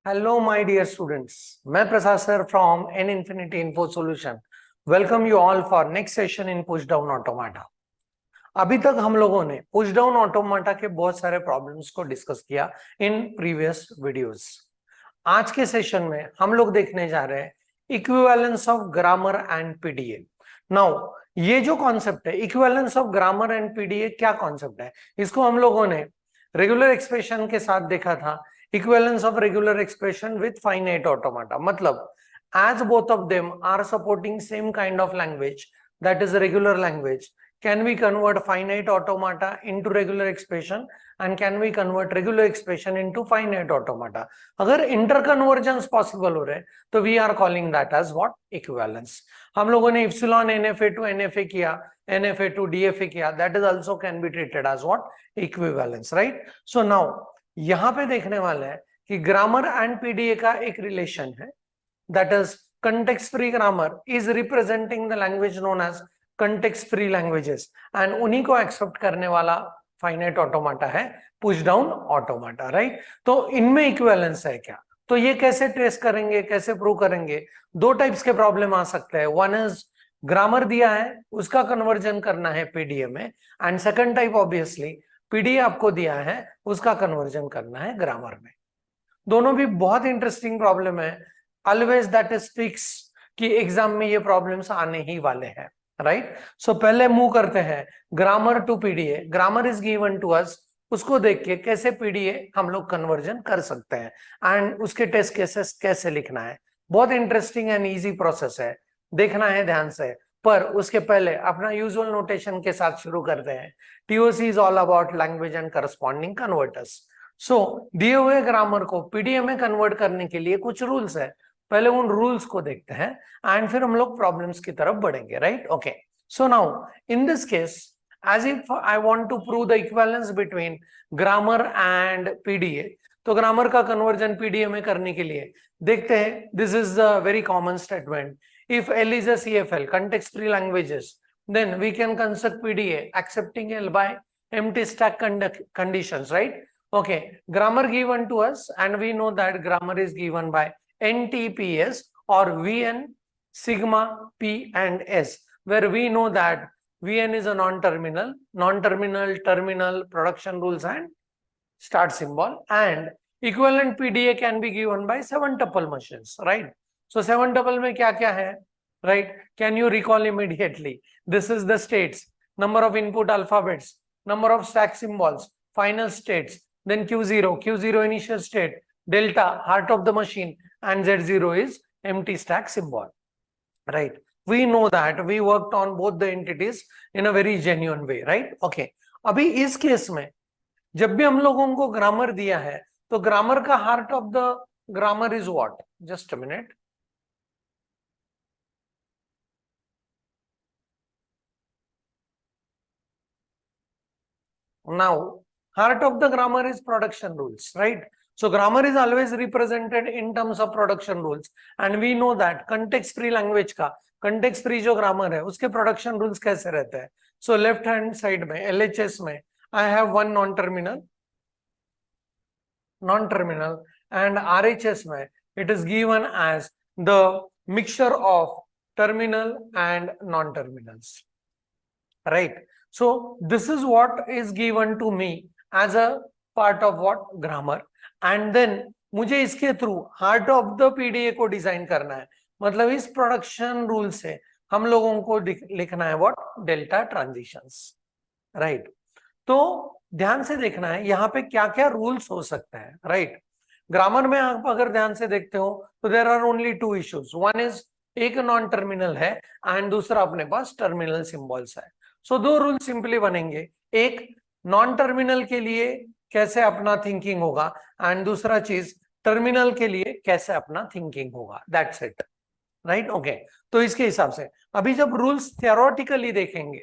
Hello, my dear students. मैं प्रसाद sir from N Infinity Info Solution. Welcome you all for next session in push down automata. अभी तक हम लोगों ने push down ऑटोमाटा के बहुत सारे प्रॉब्लम्स को डिस्कस किया इन प्रीवियस वीडियोस. आज के सेशन में हम लोग देखने जा रहे हैं equivalence of grammar and PDA. Now ये जो कॉन्सेप्ट है equivalence of grammar and PDA, क्या कॉन्सेप्ट है? इसको हम लोगों ने रेगुलर एक्सप्रेशन के साथ देखा था. Equivalence of regular expression with finite automata, मतलब as both of them are supporting same kind of language, that is regular language, can we convert finite automata into regular expression and can we convert regular expression into finite automata? अगर interconvergence possible हो रहे तो we are calling that as what? Equivalence. हम लोगों ने epsilon NFA to NFA किया, NFA to DFA किया, that is also can be treated as what? Equivalence, right? So now यहाँ पे देखने वाले हैं कि ग्रामर एंड पीडीए का एक रिलेशन है, that is context free grammar is representing the language known as context free languages and उन्हीं को एक्सेप्ट करने वाला फाइनाइट ऑटोमाटा है पुश डाउन ऑटोमाटा, राइट? तो इनमें इक्विवेलेंस है क्या? तो ये कैसे ट्रेस करेंगे, कैसे प्रूव करेंगे? दो टाइप्स के प्रॉब्लम आ सकते हैं. वन इज ग्रामर दिया है, उसका कन्वर्जन करना है पीडीए में, and second type obviously PDA आपको दिया है, उसका कन्वर्जन करना है ग्रामर में. दोनों भी बहुत इंटरेस्टिंग प्रॉब्लम है. ऑलवेज दैट इज फिक्स कि एग्जाम में ये प्रॉब्लम्स आने ही वाले हैं, राइट? सो पहले मूव करते हैं grammar to PDA. Grammar is given to us, उसको देख के कैसे पीडीए हम लोग कन्वर्जन कर सकते हैं एंड उसके टेस्ट केसेस कैसे लिखना है. बहुत इंटरेस्टिंग एंड इजी प्रोसेस है, देखना है ध्यान से. पर उसके पहले अपना यूजुअल नोटेशन के साथ शुरू करते हैं. TOC is all about language and corresponding converters. So दिए हुए ग्रामर को पीडीए में कन्वर्ट करने के लिए कुछ रूल्स है. पहले उन रूल्स को देखते हैं एंड फिर हम लोग प्रॉब्लम्स की तरफ बढ़ेंगे, right? Okay, so now in this case as if I want to prove the equivalence between grammar and PDA, तो ग्रामर का कन्वर्जन पीडीए में करने के लिए देखते हैं. This is the very common statement. If L is a CFL context free languages, then we can construct PDA accepting L by empty stack conditions, right? Okay, grammar given to us and we know that grammar is given by NTPS or VN sigma P and S, where we know that VN is a non-terminal, terminal, production rules and start symbol, and equivalent PDA can be given by 7 tuple machines, right? So 7 tuple में क्या क्या है, right? Can you recall immediately? This is the states, number of input alphabets, number of stack symbols, final states, then Q0 initial state, delta heart of the machine, and Z0 is empty stack symbol, right? We know that we worked on both the entities in a very genuine way, right? Okay, अभी इस case में जब भी हम लोगों को grammar दिया है तो ग्रामर का heart of the grammar is what? Just a minute. Now heart of the grammar is production rules, right? So grammar is always represented in terms of production rules and we know that context free language का context free जो grammar है उसके production rules कैसे रहते हैं. So left hand side में LHS में I have one non-terminal and RHS में it is given as the mixture of terminal and non-terminals, right? So this is what is given to me as a part of what? Grammar. And then मुझे इसके through heart of the PDA को design करना है. मतलब इस production rule से हम लोगों को लिखना है व्हाट? Delta transitions, right? तो ध्यान से देखना है यहाँ पे क्या क्या रूल्स हो सकते हैं, राइट? ग्रामर में आप अगर ध्यान से देखते हो तो there are only two issues. One is एक नॉन टर्मिनल है एंड दूसरा अपने पास टर्मिनल सिंबल्स है. सो दो रूल सिंपली बनेंगे. एक नॉन टर्मिनल के लिए कैसे अपना थिंकिंग होगा एंड दूसरा चीज टर्मिनल के लिए कैसे अपना थिंकिंग होगा. That's it, right? ओके, तो इसके हिसाब से अभी जब रूल्स थियोरेटिकली देखेंगे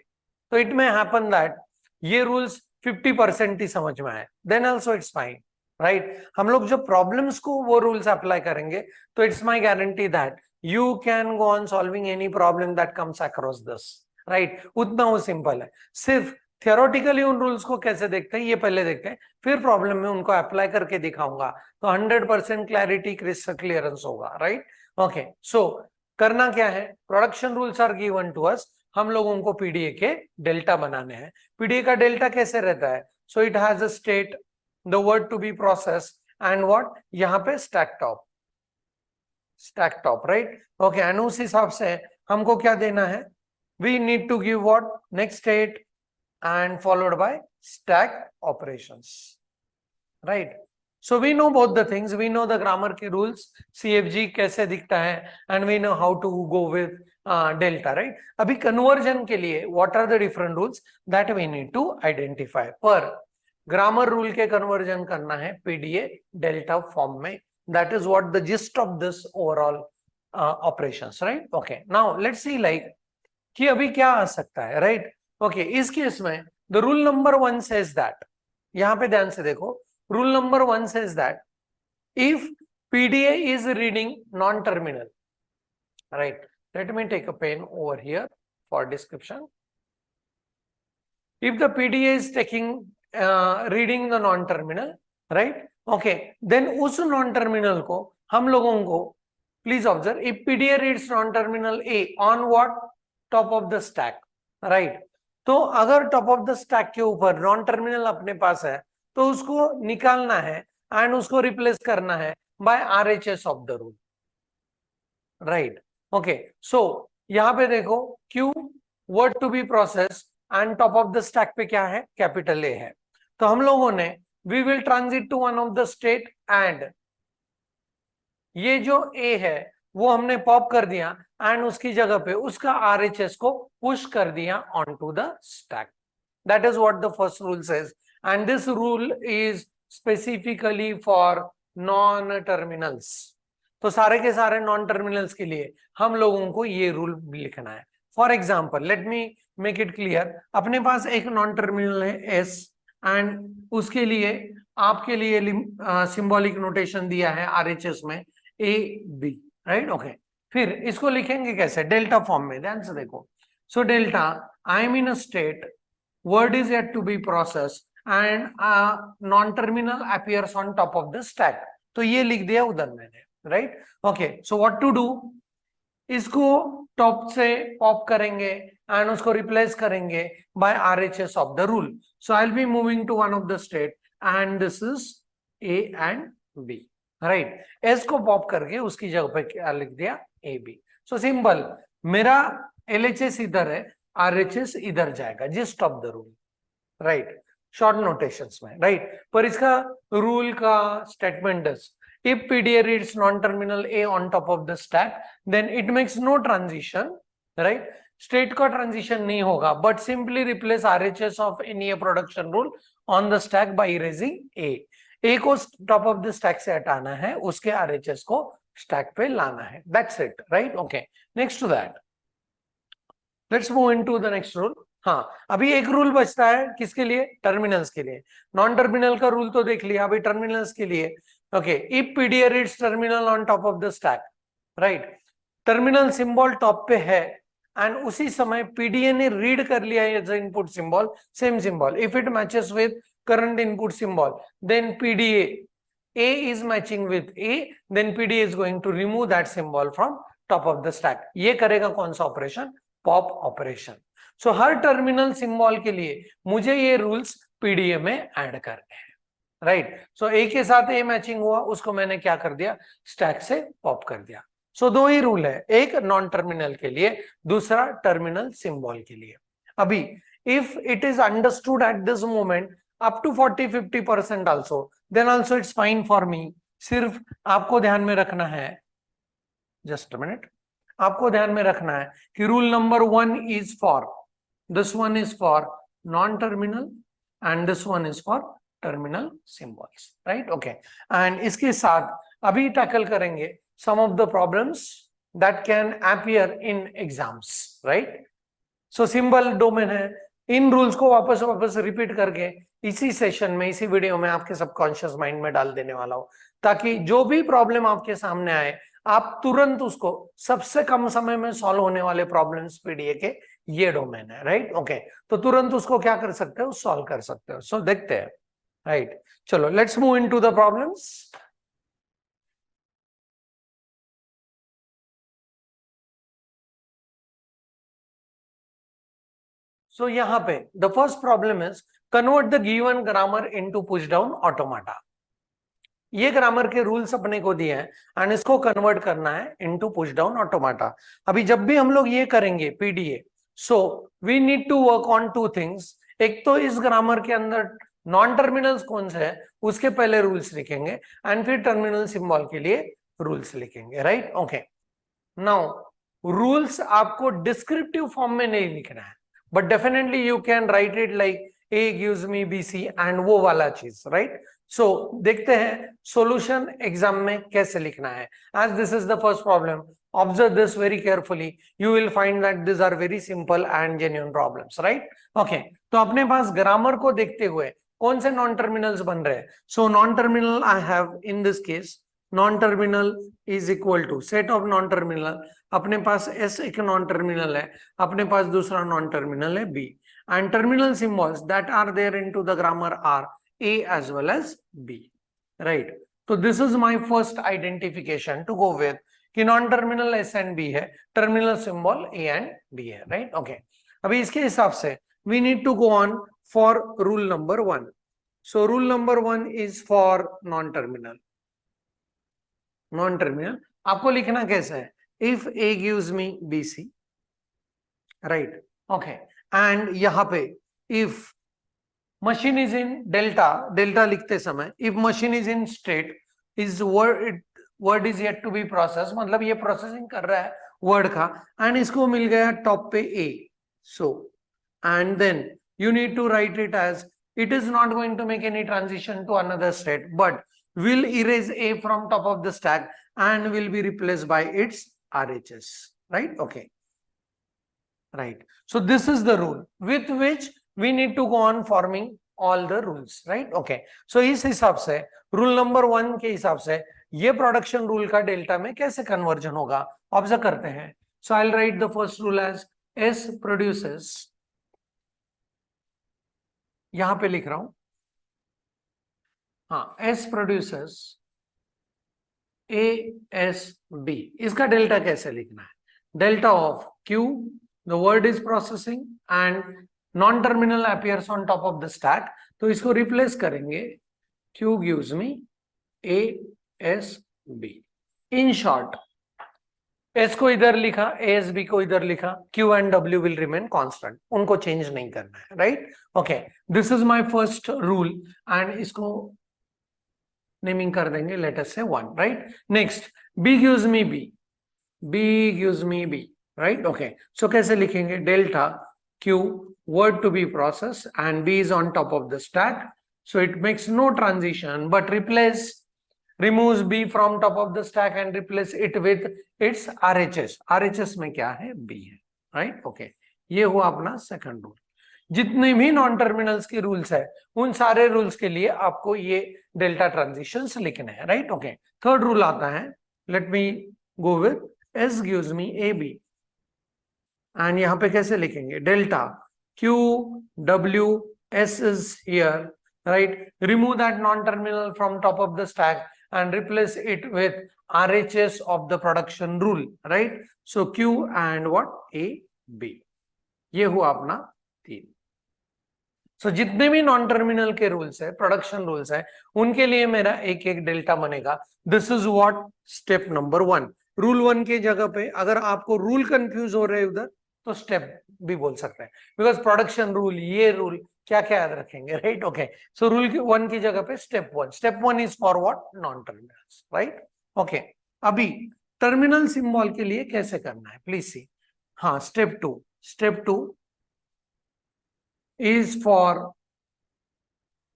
तो इट मे हैपन दैट ये रूल्स 50% ही समझ में आए, then also it's fine, right? हम लोग जब प्रॉब्लम्स को वो रूल्स अप्लाई करेंगे तो it's my guarantee that you can go on solving any problem that comes across this, right? उतना वो सिंपल है. सिर्फ थियोरेटिकली उन रूल्स को कैसे देखते हैं ये पहले देखते हैं, फिर प्रॉब्लम में उनको अप्लाई करके दिखाऊंगा, तो 100% क्लैरिटी क्लियरेंस होगा, राइट। ओके, सो करना क्या है, production rules are given to us, हम लोगों को पीडीए के डेल्टा बनाने हैं। पीडीए का डेल्टा कैसे रहता है, so it has a state, the word to be process and what, यहाँ पे stack top, right. Okay, and उस हिसाब से हमको क्या देना है, we need to give what, next state and followed by stack operations, right? So we know both the things, we know the grammar की rules, CFG कैसे दिखता है, and we know how to go with delta, right? अभी conversion के लिए what are the different rules that we need to identify, पर grammar rule के conversion करना है PDA delta form में, that is what the gist of this overall operations, right? Okay, now let's see like कि अभी क्या आ सकता है, right? ओके, इस केस में the rule number 1 says that, यहां पे ध्यान से देखो, rule number 1 says that if PDA is reading non terminal, right, let me take a pen over here for description, if the PDA is taking reading the non terminal, right, okay, then उस non terminal को हम लोगों को, please observe, if PDA reads non terminal A on what, top of the stack, right. तो अगर top of the stack के ऊपर non terminal अपने पास है तो उसको निकालना है एंड उसको रिप्लेस करना है by RHS of the rule, right. Okay, so यहां पे देखो Q word to be process and top of the stack पे क्या है, कैपिटल ए है, तो हम लोगों ने we will transit to one of the state and ये जो ए है वो हमने पॉप कर दिया एंड उसकी जगह पे उसका आरएचएस को पुश कर दिया on to the stack, that is what the first rule says, and this rule is specifically for non terminals. तो सारे के सारे नॉन टर्मिनल्स के लिए हम लोगों को ये रूल लिखना है। For example let me make it clear, अपने पास एक नॉन टर्मिनल है एस एंड उसके लिए आपके लिए सिंबॉलिक नोटेशन दिया है आरएचएस में ए बी, राइट। ओके, फिर इसको लिखेंगे कैसे, डेल्टा फॉर्म में, ध्यान से देखो, so delta I am in a state, word is yet to be process and non terminal appears on top of the stack, तो ये लिख दिया उधर मैंने, right. Okay, so what to do, इसको टॉप से पॉप करेंगे एंड उसको रिप्लेस करेंगे by RHS of the rule, so I will be moving to one of the state and this is A and B, right. S को pop करके उसकी जगह पे क्या लिख दिया, ए बी, सो सिंपल, मेरा एलएचएस इधर है, आरएचएस इधर जाएगा, gist of the rule, right, short notations में, राइट। पर इसका रूल का statement is if PDA reads non-terminal A on top of the stack, then it makes no transition, right? State का transition नहीं होगा, but simply replace RHS of any production rule on the stack by erasing A. A को top of the stack से हटाना है, उसके RHS को stack पे लाना है. That's it, right? Okay. Next to that, let's move into the next rule. हाँ, अभी एक रूल बचता है किसके लिए, टर्मिनल्स के लिए। नॉन टर्मिनल का रूल तो देख लिया, अभी टर्मिनल्स के लिए okay, if PDA reads terminal on top of the stack, right, terminal symbol top पे है and उसी समय PDA ने read कर लिया as an input symbol, same symbol, if it matches with current input symbol, then PDA A is matching with A, then PDA is going to remove that symbol from top of the stack. ये करेगा कौन सा operation, pop operation. सो हर terminal symbol के लिए मुझे ये rules PDA में add करने हैं, राइट। सो ए के साथ ए मैचिंग हुआ, उसको मैंने क्या कर दिया, स्टैक से पॉप कर दिया। सो दो ही रूल है, एक नॉन टर्मिनल के लिए, दूसरा टर्मिनल सिंबल के लिए। अभी if it is understood at this moment up to 40-50% also, then also it's fine for me. सिर्फ आपको ध्यान में रखना है, जस्ट अ मिनट, आपको ध्यान में रखना है कि rule number 1 is for, this one is for non terminal and this one is for terminal symbols, right. Okay, and इसके साथ अभी टैकल करेंगे some of the problems that can appear in exams, right? So symbol domain है, इन rules को वापस repeat करके इसी session में, इसी वीडियो में आपके सबकॉन्शियस माइंड में डाल देने वाला हूं, ताकि जो भी प्रॉब्लम आपके सामने आए आप तुरंत उसको सबसे कम समय में सॉल्व होने वाले प्रॉब्लम्स पीडीए के ये डोमेन है, राइट। ओके, तो तुरंत उसको क्या कर सकते हो, सॉल्व कर सकते हो। सो देखते हैं, राइट। चलो let's move into the problems. So यहाँ पे the first problem is convert the given grammar into push down automata. ये ग्रामर के रूल्स अपने को दिए हैं एंड इसको कन्वर्ट करना है इनटू पुश डाउन ऑटोमाटा। अभी जब भी हम लोग ये करेंगे PDA, so we need to work on two things. एक तो इस ग्रामर के अंदर नॉन टर्मिनल्स कौन से है उसके पहले रूल्स लिखेंगे एंड फिर टर्मिनल सिंबल के लिए रूल्स लिखेंगे, राइट। ओके, नाउ रूल्स आपको डिस्क्रिप्टिव फॉर्म में नहीं लिखना है, but definitely you can write it like a gives me BC and वो वाला चीज, राइट। सो देखते हैं सॉल्यूशन एग्जाम में कैसे लिखना है। As this is the first problem, observe this very carefully, you will find that this are very simple and genuine problems, right. Okay, तो अपने पास ग्रामर को देखते हुए कौन से नॉन टर्मिनल्स बन रहे हैं। So non terminal I have in this case non terminal is equal to set of non terminal. अपने पास एस एक नॉन टर्मिनल है, अपने पास दूसरा नॉन टर्मिनल है B, and terminal symbols that are there into the grammar are A as well as B, right. तो this is my first identification to go with कि non terminal S and B है, terminal symbol A and B है, right. Okay, अभी इसके हिसाब से we need to go on for rule number 1। So rule number 1 is for non terminal. Non terminal आपको लिखना कैसे है, if A gives me BC, right. Okay, and यहां पे if machine is in delta, delta लिखते समय if machine is in state is word is yet to be process, मतलब ये प्रोसेसिंग कर रहा है वर्ड का, एंड इसको मिल गया टॉप पे A. So and then you need to write it as it is not going to make any transition to another state, but will erase a from top of the stack and will be replaced by its RHS, right? Okay, right. So this is the rule with which we need to go on forming all the rules, right? Okay, so इस हिसाब से rule number 1 के हिसाब से ये production rule का delta में कैसे कन्वर्जन होगा ऑब्जर्व करते हैं। So I will write the first rule as S produces, यहां पे लिख रहा हूं, हाँ, S producers A S B, इसका डेल्टा कैसे लिखना है, delta of Q, the word is processing and non terminal appears on top of the stack, तो इसको रिप्लेस करेंगे Q gives me A S B. In short S को इधर लिखा, एस बी को इधर लिखा, Q and W will remain constant, उनको चेंज नहीं करना है, right. Okay, this is my first rule and इसको नेमिंग कर देंगे let us say 1, right. Next B gives me B, B gives me B, right. Okay, so कैसे लिखेंगे, delta Q word to be process and B is on top of the stack, so it makes no transition but removes B from top of the stack and replace it with its RHS। RHS में क्या है, B है, right. Okay, ये हुआ अपना second rule. जितने भी non terminals के रूल्स है उन सारे रूल्स के लिए आपको ये डेल्टा ट्रांजिशंस लिखने हैं, राइट। ओके, थर्ड रूल आता है, let me go with S gives me AB and यहां पे कैसे लिखेंगे, delta Q W S is here, right, remove that non-terminal from top of the stack and replace it with RHS of the production rule, right? So Q and what, A B, ये हुआ अपना 3। सो जितने भी non terminal के rules है, production rules है, उनके लिए मेरा एक एक डेल्टा बनेगा। This is what step number 1। Rule 1 की जगह पे अगर आपको रूल कंफ्यूज हो रहे उधर तो स्टेप भी बोल सकते हैं, बिकॉज प्रोडक्शन रूल, ये रूल क्या क्या याद रखेंगे, राइट। ओके, सो रूल 1 की जगह पे step 1, step 1 is for what, non terminals, right. Okay, अभी टर्मिनल सिंबल के लिए कैसे करना है प्लीज सी। हाँ, step 2 is for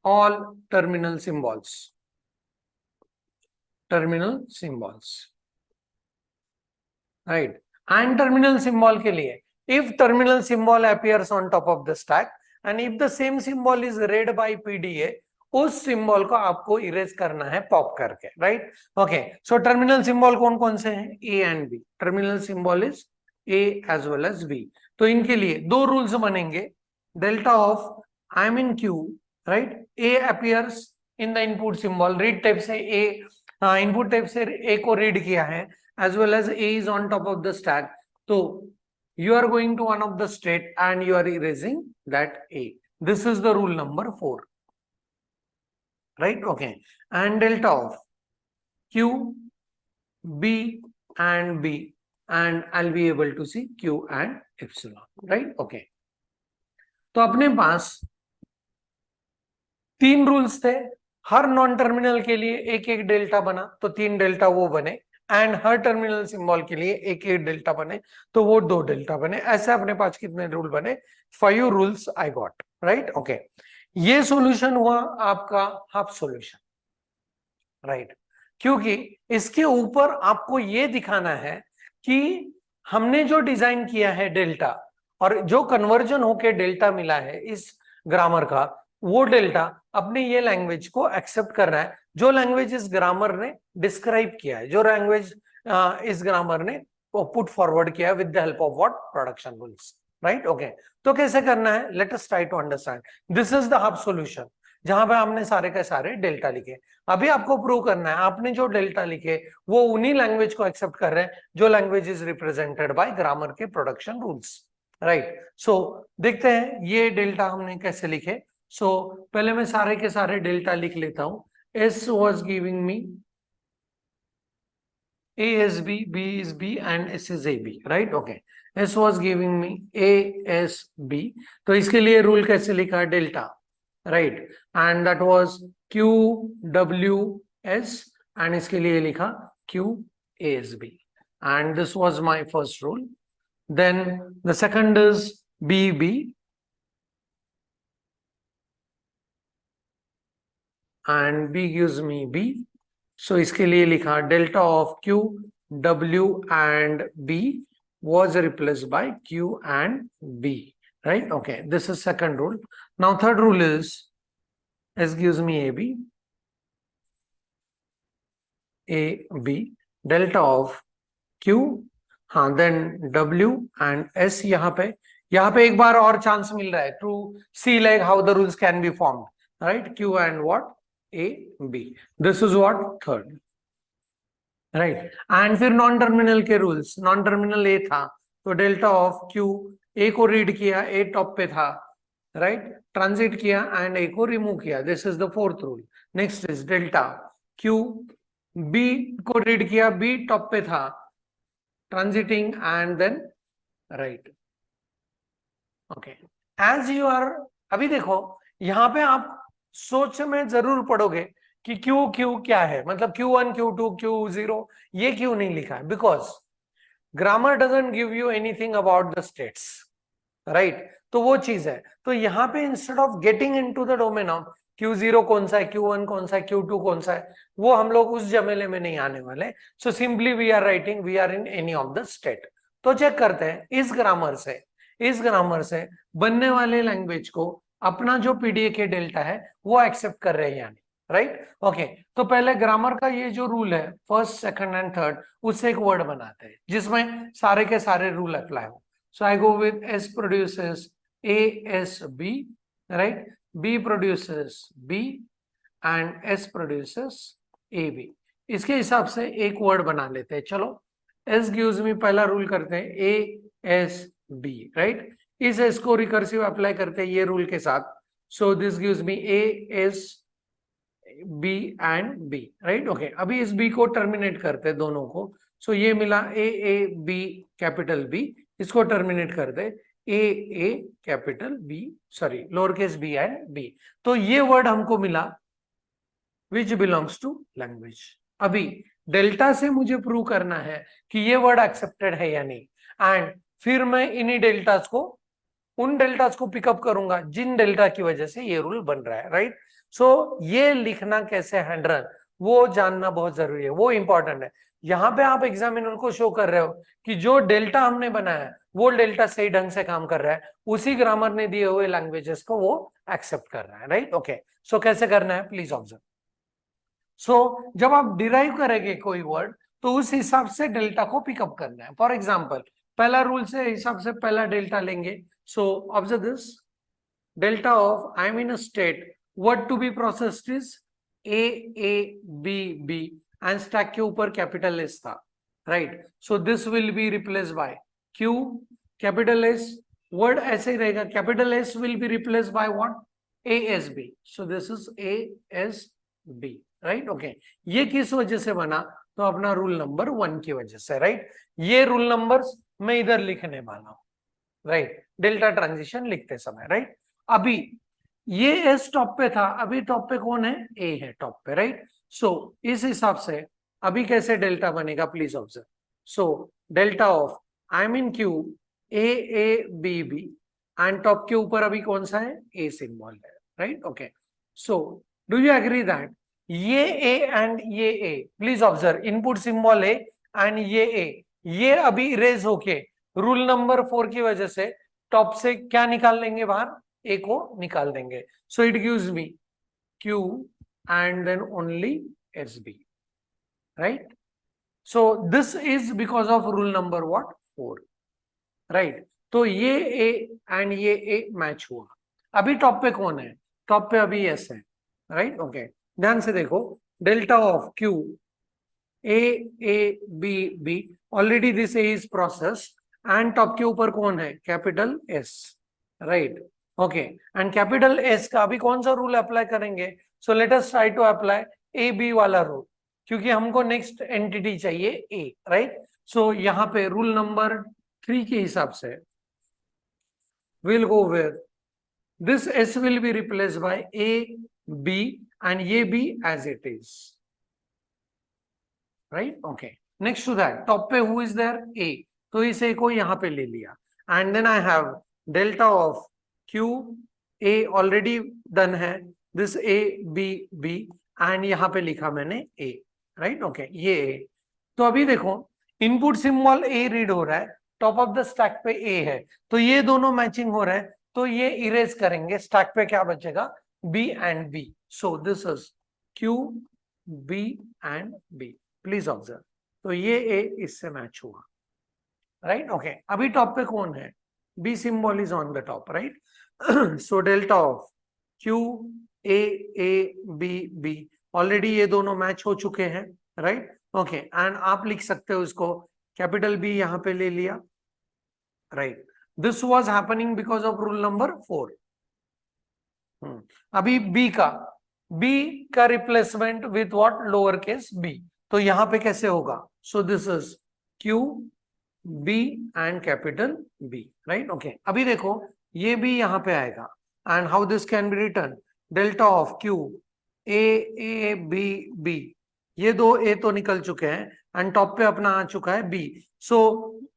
all terminal symbols, right, and terminal symbol के लिए if terminal symbol appears on top of the stack and if the same symbol is read by PDA, उस symbol को आपको erase करना है pop करके, right. Okay, so terminal symbol कौन कौन से हैं, A and B, terminal symbol is A as well as B. तो इनके लिए दो रूल्स बनेंगे, delta of I am in Q, right, A appears in the input symbol, read type से ए, इनपुट टाइप से ए को रीड किया है, as well as A is on top of the stack. So you are going to one of the state and you are erasing that A. This is the rule number 4. Right? Okay. And delta of Q, B and B. And I'll be able to see Q and epsilon. Right? Okay. तो अपने पास तीन rules थे, हर non terminal के लिए एक एक delta बना तो तीन डेल्टा वो बने, एंड हर टर्मिनल सिंबल के लिए एक एक डेल्टा बने तो वो दो डेल्टा बने। ऐसे अपने पास कितने रूल बने? 5 rules I got, right. Okay, ये सॉल्यूशन हुआ आपका हाफ सॉल्यूशन, राइट। क्योंकि इसके ऊपर आपको ये दिखाना है कि हमने जो डिजाइन किया है डेल्टा, और जो कन्वर्जन होके डेल्टा मिला है इस ग्रामर का, वो डेल्टा अपने ये लैंग्वेज को एक्सेप्ट कर रहा है, जो लैंग्वेज इस ग्रामर ने डिस्क्राइब किया है, जो लैंग्वेज इस ग्रामर ने पुट फॉरवर्ड किया है with the help of what? Production rules, right. Okay, तो कैसे करना है? Let us try to understand. This is the half solution, जहां पे हमने सारे के सारे डेल्टा लिखे। अभी आपको प्रूव करना है आपने जो डेल्टा लिखे वो उन्हीं लैंग्वेज को एक्सेप्ट कर रहे हैं जो language is represented by grammar के प्रोडक्शन रूल्स, राइट। सो देखते हैं ये डेल्टा हमने कैसे लिखे। सो पहले मैं सारे के सारे डेल्टा लिख लेता हूं। S was giving me A is B, B is B and S is AB, right? Okay. S was giving me A S B. तो इसके लिए रूल कैसे लिखा? Delta, right? And that was Q W S and इसके लिए लिखा Q A S B. And this was my first rule. Then the second is B B. And B gives me B. So इसके लिए लिखा delta of Q, W and B was replaced by Q and B, right? Okay, this is second rule. Now third rule is S gives me AB, AB, delta of Q, हाँ, then W and S। यहाँ पे एक बार और chance मिल रहा है to see like how the rules can be formed, right? Q and what? A B. This is what? Third, right? And फिर non terminal के rules, non terminal ए था तो डेल्टा ऑफ क्यू, ए को रीड किया, ए top पे था, right, transit किया and A को रिमूव किया। This is the fourth rule. Next is delta Q, B को रीड किया, बी टॉप पे था, transiting and then right. Okay, as you are, अभी देखो यहाँ पे आप सोच में जरूर पढ़ोगे कि क्यू क्यू क्या है, मतलब Q1 Q2 Q0, ये क्यों नहीं लिखा है? Because grammar doesn't give you anything about the states, right. तो वो चीज है, तो यहाँ पे instead of getting into the domain of Q0 कौन सा है, Q1 कौन सा है, Q2 कौन सा है, वो हम लोग उस जमेले में नहीं आने वाले। So simply we are writing we are in any of the state. तो चेक करते हैं इस ग्रामर से बनने वाले लैंग्वेज को अपना जो पीडीए के डेल्टा है वो एक्सेप्ट कर रहे हैं यानी, राइट। ओके, तो पहले ग्रामर का ये जो रूल है फर्स्ट, सेकंड एंड थर्ड, उससे एक वर्ड बनाते हैं जिसमें सारे के सारे रूल अप्लाई हो। So I go with S produces ASB, right? B produces B and S produces AB। इसके हिसाब से एक वर्ड बना लेते हैं। चलो, S gives me, पहला रूल करते हैं ASB, राइट। इस S को रिकर्सिव अप्लाई करते हैं ये रूल के साथ। सो this gives me ASB and B, right. Okay, अभी इस B को टर्मिनेट करते हैं दोनों को। सो ये मिला AAB कैपिटल B, इसको टर्मिनेट करते AA capital B, sorry lower case b and B। तो ये वर्ड हमको मिला विच बिलोंग्स टू लैंग्वेज। अभी डेल्टा से मुझे प्रूव करना है कि ये वर्ड एक्सेप्टेड है या नहीं, एंड फिर मैं इन्हीं डेल्टास को, उन डेल्टास को पिकअप करूंगा जिन डेल्टा की वजह से ये रूल बन रहा है, राइट। सो ये लिखना कैसे हैंडल, वो जानना बहुत जरूरी है, वो इंपॉर्टेंट है। यहाँ पे आप एग्जामिनर को शो कर रहे हो कि जो डेल्टा हमने बनाया है वो डेल्टा सही ढंग से काम कर रहा है, उसी ग्रामर ने दिए हुए लैंग्वेजेस को वो एक्सेप्ट कर रहा है, राइट। ओके, सो कैसे करना है प्लीज ऑब्जर्व। सो जब आप डिराइव करेंगे कोई वर्ड तो उस हिसाब से डेल्टा को पिकअप करना है। फॉर एग्जाम्पल पहला रूल से हिसाब से पहला डेल्टा लेंगे. So observe this, delta of I mean state what to be processed is A, B, B and stack के ऊपर कैपिटल एस था, right. So this will be replace by Q capital S. Word ऐसे ही रहेगा, capital S will be replace by what, ASB. So this is ASB, right. Okay, ये किस वजह से बना, तो अपना रूल नंबर 1 की वजह से, राइट. ये रूल नंबर्स मैं इधर लिखने वाला हूं, राइट, डेल्टा ट्रांजिशन लिखते समय, राइट. अभी ये एस टॉप पे था, अभी टॉप पे कौन है, ए है टॉप पे, राइट. सो इस हिसाब से अभी कैसे डेल्टा बनेगा, please observe. So delta of I mean Q AABB and top के ऊपर अभी कौन सा है, ए सिंबल है, right. Okay, so do you agree that ये ए एंड ये A, please observe, input symbol A and ये ए, ये अभी इरेज होके रूल नंबर 4 की वजह से टॉप से क्या निकाल लेंगे बाहर, ए को निकाल देंगे. So it gives me Q and then only SB, right. So this is because of rule number what, 4, right. तो ये A and ये A मैच हुआ. अभी टॉप पे कौन है, टॉप पे अभी S है, राइट. ओके, ध्यान से देखो, delta of Q AABB, already this A is process and top के ऊपर कौन है, capital S, right. Okay, and capital S का अभी कौन सा रूल अप्लाई करेंगे, so let us try to apply AB वाला रूल, क्योंकि हमको नेक्स्ट एंटिटी चाहिए A, राइट. सो यहाँ पे रूल नंबर 3 के हिसाब से we'll go with this S will be replaced by AB and ये B as it is, right. Okay, next to that top पे who is there, A, तो इस A को यहाँ पे ले लिया and then I have delta of Q A already done है, this A B B and यहाँ पे लिखा मैंने A, right. Okay, ये A. तो अभी देखो इनपुट सिंबल A रीड हो रहा है, टॉप ऑफ द स्टैक पे A है, तो ये दोनों मैचिंग हो रहे हैं, तो ये इरेज करेंगे, स्टैक पे क्या बचेगा, B and B. So this is Q B and B, please observe. तो ये A इससे मैच हुआ, राइट. ओके, अभी टॉप पे कौन है, B symbol is on the top, right. So delta of Q AABB, already ये दोनों मैच हो चुके हैं, राइट. ओके, एंड आप लिख सकते हो इसको, कैपिटल B यहां पे ले लिया, right. This was happening because of rule number 4. अभी B का replacement with what, lower case b, तो यहां पे कैसे होगा, सो this is Q B and capital B, right. Okay, अभी देखो ये भी यहां पे आएगा and how this can be return, delta of Q AABB, ये दो A तो निकल चुके हैं एंड टॉप पे अपना आ चुका है B. सो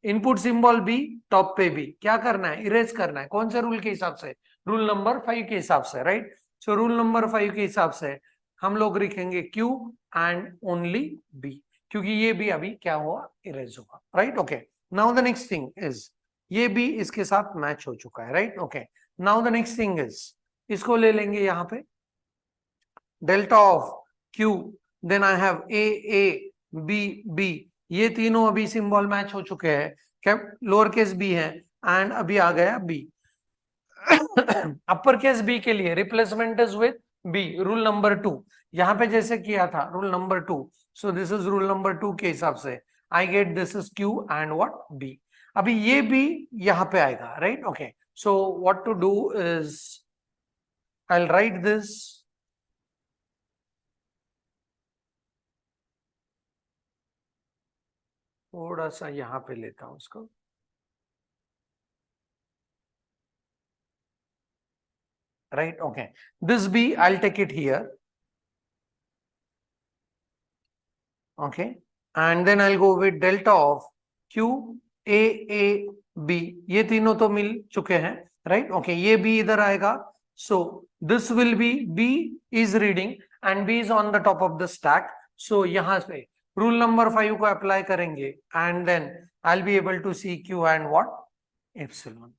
इनपुट सिंबल B, टॉप पे B, क्या करना है, इरेज करना है, कौन से रूल के हिसाब से, रूल नंबर 5 के हिसाब से, राइट. सो रूल नंबर 5 के हिसाब से हम लोग लिखेंगे Q एंड ओनली B, क्योंकि ये भी अभी क्या हुआ, इरेज हुआ, right. Okay, now the next thing is ये भी इसके साथ मैच हो चुका है, right. Okay, now the next thing is इसको ले लेंगे यहाँ पे, delta of Q, then I have AABB, ये तीनों अभी सिंबल मैच हो चुके हैं, कैप लोअर केस B है एंड अभी आ गया B. अपर केस B के लिए replacement is with B, rule number 2, यहाँ पे जैसे किया था rule number 2. So this is rule number 2 के हिसाब से I get this is Q and what B. अभी ये भी यहाँ पे आएगा, right. Okay, so what to do is I will write this, थोड़ा सा यहाँ पे लेता हूं उसको, right. Okay, this B I'll take it here, okay, and then I'll go with delta of Q AAB, ये तीनों तो मिल चुके हैं, right. Okay, ये B इधर आएगा, so this will be B is reading and B is on the top of the stack. So यहाँ पे रूल नंबर 5 को अप्लाई करेंगे and then I'll be able to see Q and what, epsilon,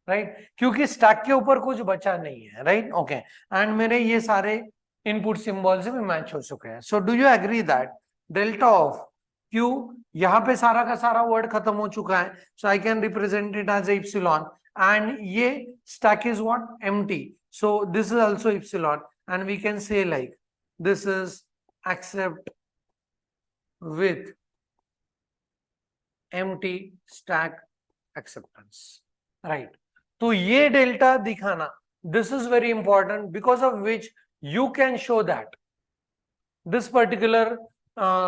right. क्योंकि stack के ऊपर कुछ बचा नहीं है, राइट. ओके, एंड मेरे ये सारे इनपुट सिंबल्स भी मैच हो चुके हैं. So do you agree that delta of Q, यहाँ पे सारा का सारा वर्ड खत्म हो चुका है, so I can represent it as epsilon, and ये stack is what, empty, so this is also epsilon, and we can say like this is accept with empty stack acceptance, right. तो ये delta दिखाना, this is very important, because of which you can show that this particular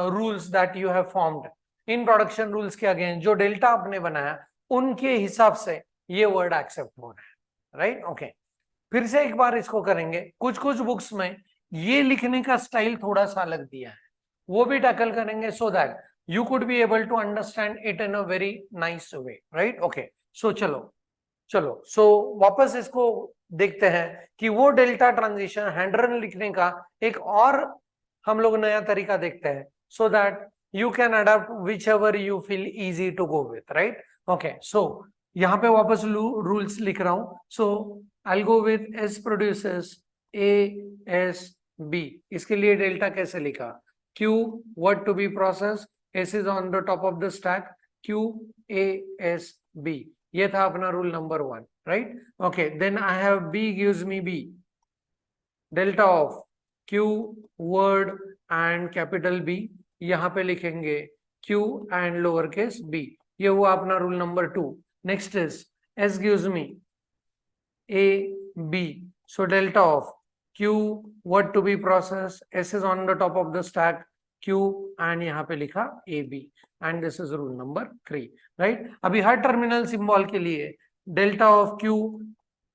rules that you have formed in production rules के against जो delta आपने बनाया उनके हिसाब से ये वर्ड एक्सेप्ट हो रहा है, राइट। ओके, फिर से एक बार इसको करेंगे। कुछ कुछ बुक्स में ये लिखने का स्टाइल थोड़ा सा अलग दिया है, वो भी टैकल करेंगे so that you could be able to understand it in a very nice way, right. Okay, so चलो सो वापस इसको देखते हैं कि वो डेल्टा ट्रांजिशन हैंड रन लिखने का एक और हम लोग नया तरीका देखते हैं, so that you can adopt whichever you feel easy to go with, right. Okay, so यहाँ पे वापस रूल्स लिख रहा हूं। So I go with S produces A S B, इसके लिए डेल्टा कैसे लिखा, q what to be process, S is on the top of the stack, q A S B, ये था अपना rule number 1, right. Okay, then I have B gives me B, delta of Q word and capital B, यहाँ पे लिखेंगे Q and lower case b, ये हुआ अपना rule number 2। Next is S gives me A B, so delta of Q what to be processed, S is on the top of the stack, Q and यहाँ पे लिखा A B, and this is rule number 3, right। अभी हर terminal symbol के लिए delta of Q,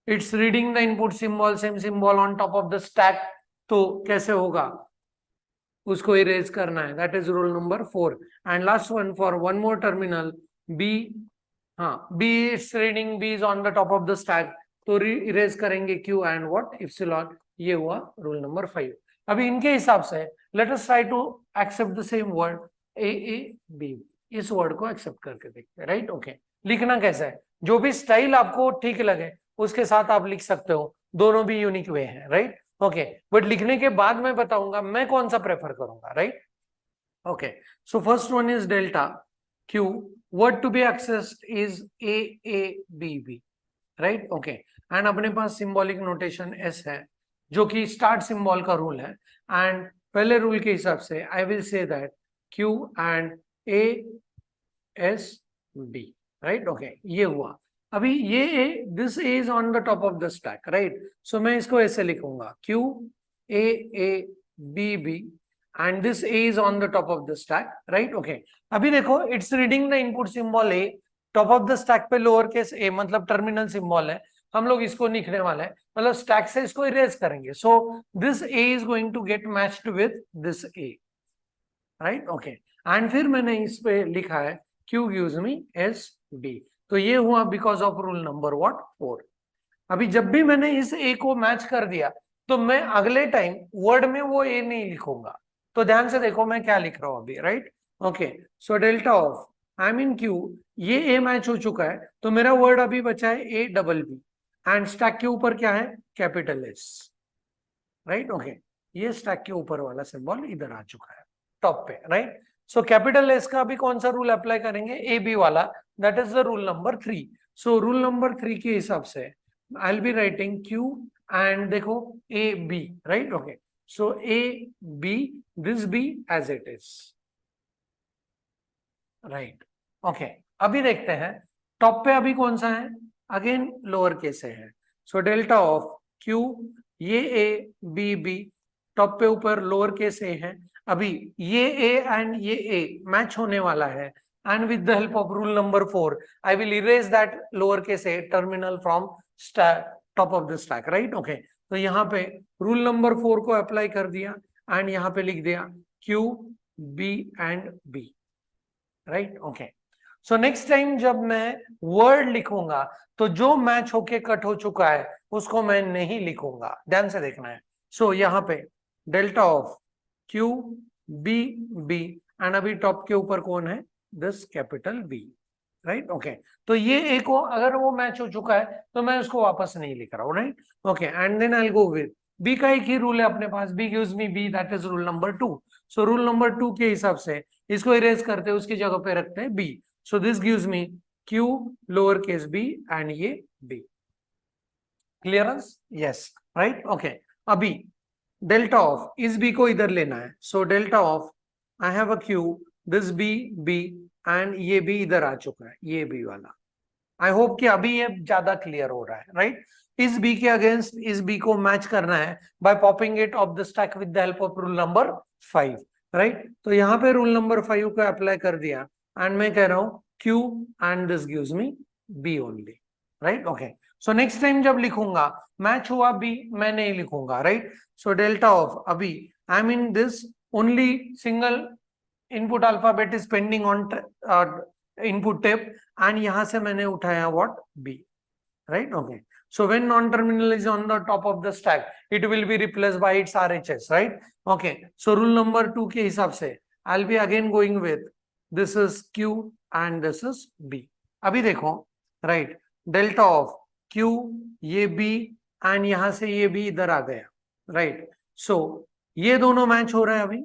it's reading the input symbol, same symbol on top of the stack, तो कैसे होगा, उसको इरेज करना है, that is rule number 4। And last one for one more terminal B, हाँ B it's reading B is on the top of the stack, तो erase करेंगे q and what, epsilon, ये हुआ रूल नंबर 5। अभी इनके हिसाब से let us try to accept the same word A B, इस वर्ड को एक्सेप्ट करके देखते हैं, राइट। ओके, लिखना कैसा है, जो भी स्टाइल आपको ठीक लगे उसके साथ आप लिख सकते हो, दोनों भी यूनिक वे हैं, राइट। ओके, बट लिखने के बाद मैं बताऊंगा मैं कौन सा प्रेफर करूंगा, right. Okay, so first one is delta Q, word to be accessed is A B B, right. Okay, and अपने पास सिंबॉलिक नोटेशन एस है जो कि स्टार्ट सिंबल का रूल है, एंड पहले रूल के हिसाब से I will say that q and A S B, right. Okay, ये हुआ। अभी ये this is on the top of the stack, right, so मैं इसको ऐसे लिखूंगा Q A B B and this is on the top of the stack, right. Okay, अभी देखो it's reading the input symbol A, top of the stack पे lower case A मतलब terminal symbol है, हम लोग इसको लिखने वाले हैं, मतलब स्टैक से इसको इरेज करेंगे, so this A is going to get matched with this A, right. Okay, and फिर मैंने इस पे लिखा है Q gives me S B, तो ये हुआ because of rule number what 4। अभी जब भी मैंने इस ए को मैच कर दिया तो मैं अगले टाइम वर्ड में वो ए नहीं लिखूंगा, तो ध्यान से देखो मैं क्या लिख रहा हूं अभी, right. Okay, so delta of I mean Q, ये ए मैच हो चुका है, तो मेरा वर्ड अभी बचा है A double B, and stack के ऊपर क्या है, कैपिटल एस, राइट। ओके, ये स्टैक के ऊपर वाला सिंबल इधर आ चुका है टॉप पे, राइट। सो कैपिटल एस का भी कौन सा रूल अप्लाई करेंगे, ए बी वाला, that is the rule number 3। So rule number 3 के हिसाब से I will be writing q and देखो A B, right. Okay, so A B this B as it is, right. Okay, अभी देखते हैं top पे अभी कौन सा है, अगेन लोअर केस है, सो डेल्टा ऑफ क्यू, ये ए बी बी, टॉप पे ऊपर लोअर केस ए है, अभी ये ए एंड ये ए मैच होने वाला है, and with the help of rule number 4 I will erase that lowercase a terminal from top of the stack, right। okay, तो यहाँ पे रूल नंबर 4 को अप्लाई कर दिया एंड यहाँ पे लिख दिया Q B and B, right. Okay, so next time जब मैं वर्ड लिखूंगा तो जो मैच होके कट हो चुका है उसको मैं नहीं लिखूंगा, ध्यान से देखना है। सो यहाँ पे delta of Q B B and अभी टॉप के ऊपर कौन है, this capital B, right. Okay, तो ये ए को अगर वो मैच हो चुका है तो मैं उसको वापस नहीं लिख रहा हूं, right. Okay, and then I go with B का एक ही रूल है अपने पास, B gives me B, that is rule number 2। So rule number 2 के हिसाब से इसको इरेज करते हैं, उसकी जगह पे रखते हैं B. So this gives me q lower case B and ये B. Clearance? Yes, right. Okay, अभी डेल्टा ऑफ इस बी को इधर लेना है. So delta of I have a q, this B B and ये बी इधर आ चुका है, ये बी वाला. आई होप कि अभी ये ज्यादा क्लियर हो रहा है, राइट. इस बी के अगेंस्ट इस बी को मैच करना है by popping it off the stack with the help of rule number 5, right. तो यहाँ पे रूल नंबर 5 को अप्लाई कर दिया एंड मैं कह रहा हूं Q and this gives me B only, right. Okay, so next time जब लिखूंगा मैच हुआ बी, मैं नहीं लिखूंगा, राइट. सो डेल्टा ऑफ अभी I mean this only single input alphabet is pending on input tape and यहां से मैंने उठाया what B, right. Okay, so when non-terminal is on the top of the stack it will be replaced by its RHS, right. Okay, so rule number 2 के हिसाब से I'll be again going with this is Q and this is B. अभी देखो, right, delta of Q ये B and यहां से ये B इधर आ गया, right. so ये दोनों मैच हो रहे हैं अभी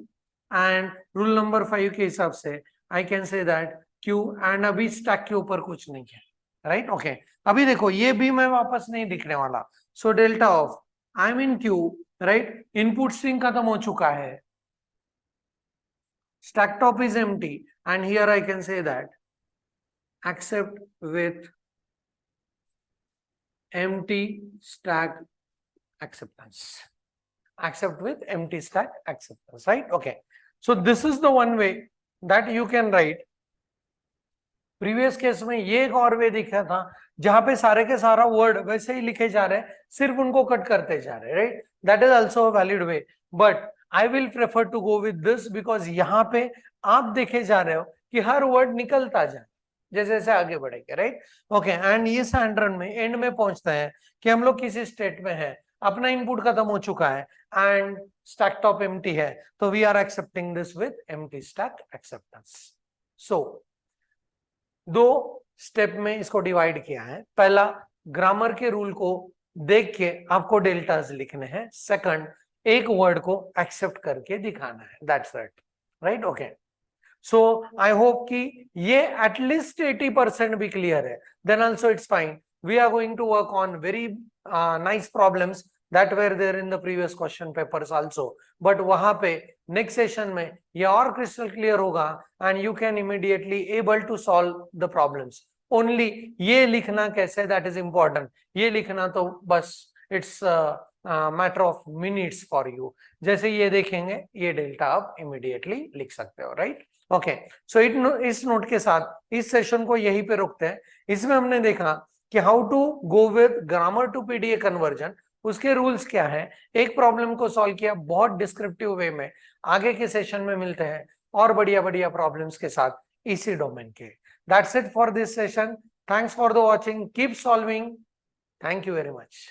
एंड रूल नंबर 5 के हिसाब से I can say that Q and अभी स्टैक के ऊपर कुछ नहीं है, राइट. ओके, अभी देखो ये भी मैं वापस नहीं लिखने वाला. So delta of I mean Q, right, input string खत्म हो चुका है, stack top is empty and here I can say that accept with empty stack acceptance, accept with empty stack acceptance, right. Okay, so this is the one way that you can write. Previous case में ये एक और वे दिखा था जहां पे सारे के सारा वर्ड वैसे ही लिखे जा रहे हैं, सिर्फ उनको कट करते जा रहे हैं, right. That is also a valid way, but I will prefer to go with this because यहाँ पे आप देखे जा रहे हो कि हर वर्ड निकलता जाए जैसे जैसे आगे बढ़ेंगे, राइट. ओके, एंड ये सैंड्रन में एंड में पहुंचते हैं कि हम लोग किसी स्टेट में है, अपना इनपुट खत्म हो चुका है एंड स्टैक टॉप एम्प्टी है, तो we are accepting this with empty stack acceptance. So दो स्टेप में इसको डिवाइड किया है. पहला, ग्रामर के रूल को देख के आपको डेल्टास लिखने हैं. सेकंड, एक वर्ड को एक्सेप्ट करके दिखाना है. That's it, right. Okay, so I hope कि ये एटलीस्ट 80% भी क्लियर है. Then also it's fine. We are going to work on very nice problems that were there in the previous question papers also, but वहां पे next session में ये और crystal clear होगा and you can immediately able to solve the problems. Only ये लिखना कैसे, that is important. ये लिखना तो बस it's matter of minutes for you. जैसे ये देखेंगे ये डेल्टा आप immediately लिख सकते हो, right? Okay, so इस नोट के साथ इस सेशन को यहीं पे रोकते हैं. इसमें हमने देखा कि how to go with grammar to PDA conversion, उसके रूल्स क्या है, एक प्रॉब्लम को सॉल्व किया बहुत डिस्क्रिप्टिव वे में. आगे के सेशन में मिलते हैं और बढ़िया बढ़िया प्रॉब्लम्स के साथ इसी डोमेन के. That's it for this session. Thanks for the watching. Keep solving. Thank you very much.